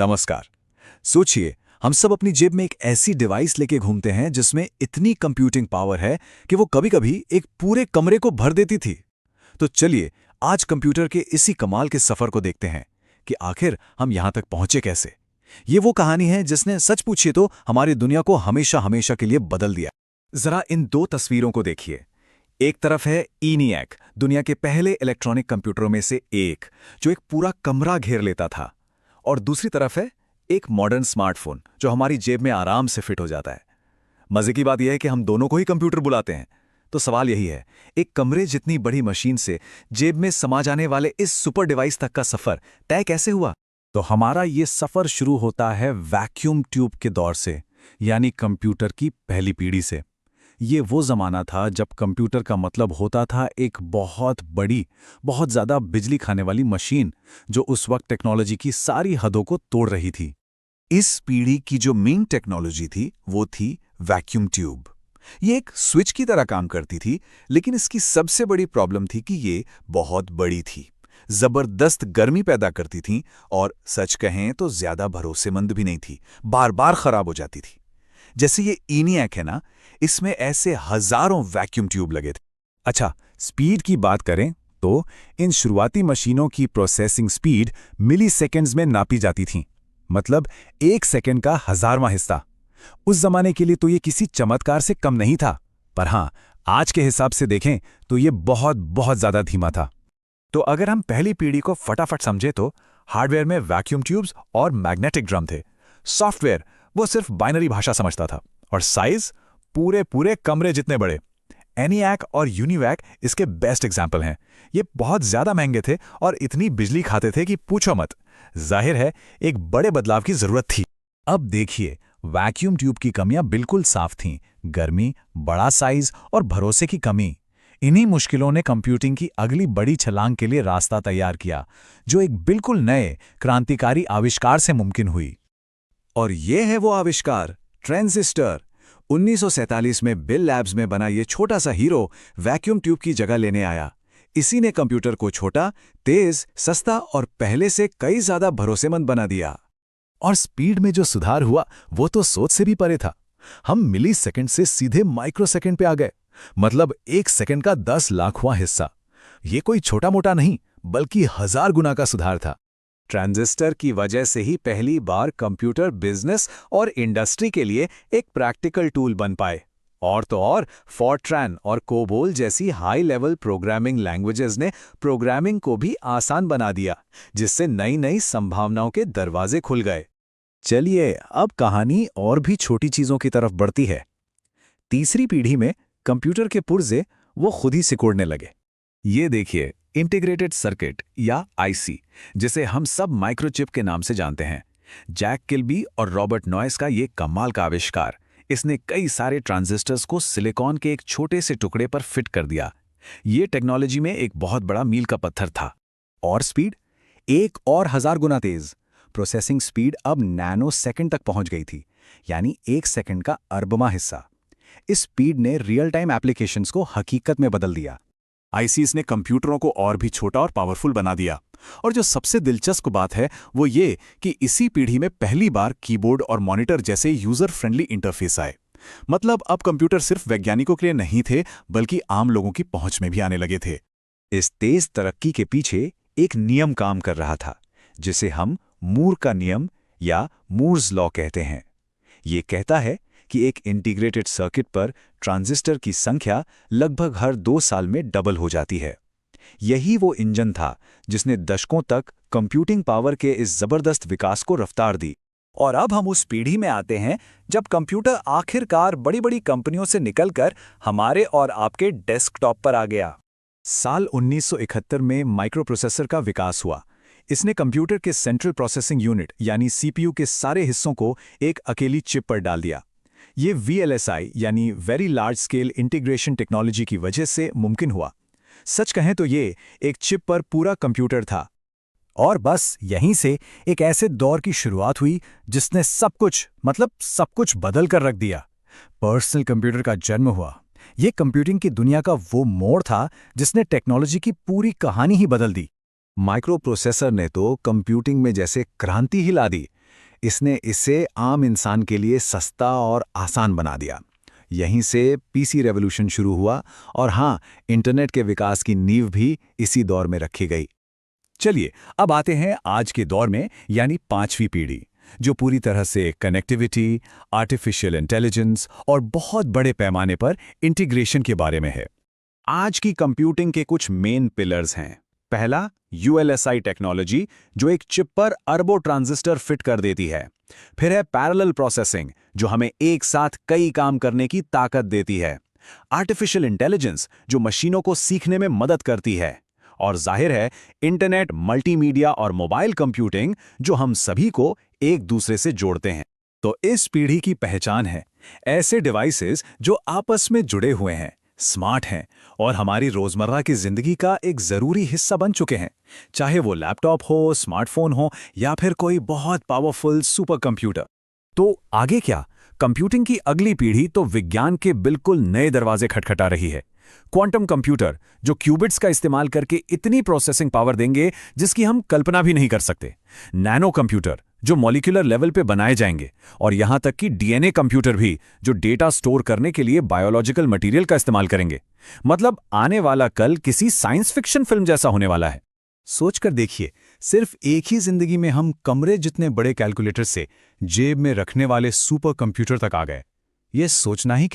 नमस्कार। सोचिए, हम सब अपनी जेब में एक ऐसी डिवाइस लेके घूमते हैं जिसमें इतनी कंप्यूटिंग पावर है कि वो कभी-कभी एक पूरे कमरे को भर देती थी। तो चलिए, आज कंप्यूटर के इसी कमाल के सफर को देखते हैं कि आखिर हम यहां तक पहुंचे कैसे। ये वो कहानी है जिसने सच पूछिए तो हमारी दुनिया को हमेशा-हमेशा के लिए बदल दिया। जरा इन दो तस्वीरों को देखिए। एक तरफ है ENIAC, दुनिया के पहले इलेक्ट्रॉनिक कंप्यूटरों में से एक, जो एक पूरा कमरा घेर लेता था। और दूसरी तरफ है एक मॉडर्न स्मार्टफोन जो हमारी जेब में आराम से फिट हो जाता है। मजे की बात यह है कि हम दोनों को ही कंप्यूटर बुलाते हैं। तो सवाल यही है, एक कमरे जितनी बड़ी मशीन से जेब में समा जाने वाले इस सुपर डिवाइस तक का सफर तय कैसे हुआ? तो हमारा ये सफर शुरू होता है वैक्यूम ट्यूब के दौर से, यानी कंप्यूटर की पहली पीढ़ी से। ये वो जमाना था जब कंप्यूटर का मतलब होता था एक बहुत बड़ी, बहुत ज्यादा बिजली खाने वाली मशीन जो उस वक्त टेक्नोलॉजी की सारी हदों को तोड़ रही थी। इस पीढ़ी की जो मेन टेक्नोलॉजी थी वो थी वैक्यूम ट्यूब। ये एक स्विच की तरह काम करती थी, लेकिन इसकी सबसे बड़ी प्रॉब्लम थी कि ये बहुत बड़ी थी, जबरदस्त गर्मी पैदा करती थी और सच कहें तो ज्यादा भरोसेमंद भी नहीं थी, बार बार खराब हो जाती थी। जैसे ये ENIAC है ना, इसमें ऐसे हजारों वैक्यूम ट्यूब लगे थे। अच्छा, स्पीड की बात करें तो इन शुरुआती मशीनों की प्रोसेसिंग स्पीड मिली सेकेंड्स में नापी जाती थी, मतलब 1 सेकेंड का 1000वां हिस्सा। उस जमाने के लिए तो ये किसी चमत्कार से कम नहीं था, पर हाँ, आज के हिसाब से देखें तो ये बहुत बहुत ज्यादा धीमा था। तो अगर हम पहली पीढ़ी को फटाफट समझे तो हार्डवेयर में वैक्यूम ट्यूब्स और मैग्नेटिक ड्रम थे। सॉफ्टवेयर वो सिर्फ बाइनरी भाषा समझता था, और साइज पूरे पूरे कमरे जितने बड़े। ENIAC और UNIVAC इसके बेस्ट एग्जाम्पल हैं। ये बहुत ज्यादा महंगे थे और इतनी बिजली खाते थे कि पूछो मत। जाहिर है एक बड़े बदलाव की जरूरत थी। अब देखिए, वैक्यूम ट्यूब की कमियां बिल्कुल साफ थीं। गर्मी, बड़ा साइज और भरोसे की कमी। इन्हीं मुश्किलों ने कंप्यूटिंग की अगली बड़ी छलांग के लिए रास्ता तैयार किया, जो एक बिल्कुल नए क्रांतिकारी आविष्कार से मुमकिन हुई। और ये है वो आविष्कार, ट्रांजिस्टर। 1947 में बेल लैब्स में बना ये छोटा सा हीरो वैक्यूम ट्यूब की जगह लेने आया। इसी ने कंप्यूटर को छोटा, तेज, सस्ता और पहले से कई ज्यादा भरोसेमंद बना दिया। और स्पीड में जो सुधार हुआ वो तो सोच से भी परे था। हम मिली सेकेंड से सीधे माइक्रो सेकेंड पे आ गए, मतलब 1 सेकेंड का 10 लाखवां हिस्सा। ये कोई छोटा मोटा नहीं, बल्कि 1000 गुना का सुधार था। ट्रांजिस्टर की वजह से ही पहली बार कंप्यूटर बिजनेस और इंडस्ट्री के लिए एक प्रैक्टिकल टूल बन पाए। और तो और फॉर्ट्रैन और कोबोल जैसी हाई लेवल प्रोग्रामिंग लैंग्वेजेस ने प्रोग्रामिंग को भी आसान बना दिया, जिससे नई नई संभावनाओं के दरवाजे खुल गए। चलिए, अब कहानी और भी छोटी चीजों की तरफ बढ़ती है। तीसरी पीढ़ी में कंप्यूटर के पुर्जे वो खुद ही सिकुड़ने लगे। ये देखिए, इंटीग्रेटेड सर्किट या IC, जिसे हम सब माइक्रोचिप के नाम से जानते हैं। जैक किल्बी और रॉबर्ट नॉयस का ये कमाल का आविष्कार, इसने कई सारे ट्रांजिस्टर्स को सिलिकॉन के एक छोटे से टुकड़े पर फिट कर दिया। ये टेक्नोलॉजी में एक बहुत बड़ा मील का पत्थर था। और स्पीड 1 और 1000 गुना तेज। प्रोसेसिंग स्पीड अब नैनो सेकंड तक पहुंच गई थी, यानी 1 सेकंड का अरबवां हिस्सा। इस स्पीड ने रियल टाइम एप्लीकेशंस को हकीकत में बदल दिया। ICs ने कंप्यूटरों को और भी छोटा और पावरफुल बना दिया। और जो सबसे दिलचस्प बात है वो ये कि इसी पीढ़ी में पहली बार कीबोर्ड और मॉनिटर जैसे यूजर फ्रेंडली इंटरफेस आए। मतलब अब कंप्यूटर सिर्फ वैज्ञानिकों के लिए नहीं थे, बल्कि आम लोगों की पहुंच में भी आने लगे थे। इस तेज तरक्की के पीछे एक नियम काम कर रहा था, जिसे हम मूर का नियम या मूर्स लॉ कहते हैं। ये कहता है कि एक इंटीग्रेटेड सर्किट पर ट्रांजिस्टर की संख्या लगभग हर 2 साल में डबल हो जाती है। यही वो इंजन था जिसने दशकों तक कंप्यूटिंग पावर के इस जबरदस्त विकास को रफ्तार दी। और अब हम उस पीढ़ी में आते हैं जब कंप्यूटर आखिरकार बड़ी बड़ी कंपनियों से निकलकर हमारे और आपके डेस्कटॉप पर आ गया। साल 1971 में माइक्रोप्रोसेसर का विकास हुआ। इसने कंप्यूटर के सेंट्रल प्रोसेसिंग यूनिट यानी CPU के सारे हिस्सों को एक अकेली चिप पर डाल दिया। ये VLSI यानी very large scale integration technology की वजह से मुमकिन हुआ। सच कहें तो ये एक चिप पर पूरा कंप्यूटर था। और बस यहीं से एक ऐसे दौर की शुरुआत हुई जिसने सब कुछ, मतलब सब कुछ बदल कर रख दिया। पर्सनल कंप्यूटर का जन्म हुआ। ये कंप्यूटिंग की दुनिया का वो मोड़ था जिसने टेक्नोलॉजी की पूरी कहानी ही बदल दी। माइक्रो प्रोसेसर ने तो कंप्यूटिंग में जैसे क्रांति ही ला दी। इसने इसे आम इंसान के लिए सस्ता और आसान बना दिया। यहीं से पीसी रेवोल्यूशन शुरू हुआ और हाँ, इंटरनेट के विकास की नींव भी इसी दौर में रखी गई। चलिए अब आते हैं आज के दौर में, यानी 5वीं पीढ़ी, जो पूरी तरह से कनेक्टिविटी, आर्टिफिशियल इंटेलिजेंस और बहुत बड़े पैमाने पर इंटीग्रेशन के बारे में है। आज की कंप्यूटिंग के कुछ मेन पिलर्स हैं। पहला, यूएलएसआई टेक्नोलॉजी, जो एक चिप पर अरबों ट्रांजिस्टर फिट कर देती है। फिर है पैरेलल प्रोसेसिंग, जो हमें एक साथ कई काम करने की ताकत देती है। आर्टिफिशियल इंटेलिजेंस, जो मशीनों को सीखने में मदद करती है। और जाहिर है, इंटरनेट, मल्टीमीडिया और मोबाइल कंप्यूटिंग, जो हम सभी को एक दूसरे से जोड़ते हैं। तो इस पीढ़ी की पहचान है ऐसे डिवाइसेस जो आपस में जुड़े हुए हैं, स्मार्ट हैं और हमारी रोजमर्रा की जिंदगी का एक जरूरी हिस्सा बन चुके हैं। चाहे वो लैपटॉप हो, स्मार्टफोन हो या फिर कोई बहुत पावरफुल सुपर कंप्यूटर। तो आगे क्या? कंप्यूटिंग की अगली पीढ़ी तो विज्ञान के बिल्कुल नए दरवाजे खटखटा रही है। क्वांटम कंप्यूटर, जो क्यूबिट्स का इस्तेमाल करके इतनी प्रोसेसिंग पावर देंगे जिसकी हम कल्पना भी नहीं कर सकते। नैनो कंप्यूटर, जो मॉलिक्यूलर लेवल पे बनाए जाएंगे। और यहां तक कि डीएनए कंप्यूटर भी, जो डेटा स्टोर करने के लिए बायोलॉजिकल मटेरियल का इस्तेमाल करेंगे। मतलब आने वाला कल किसी साइंस फिक्शन फिल्म जैसा होने वाला है। सोचकर देखिए, सिर्फ एक ही जिंदगी में हम कमरे जितने बड़े कैलकुलेटर से जेब में रखने वाले सुपर कंप्यूटर तक आ गए। ये सोचना ही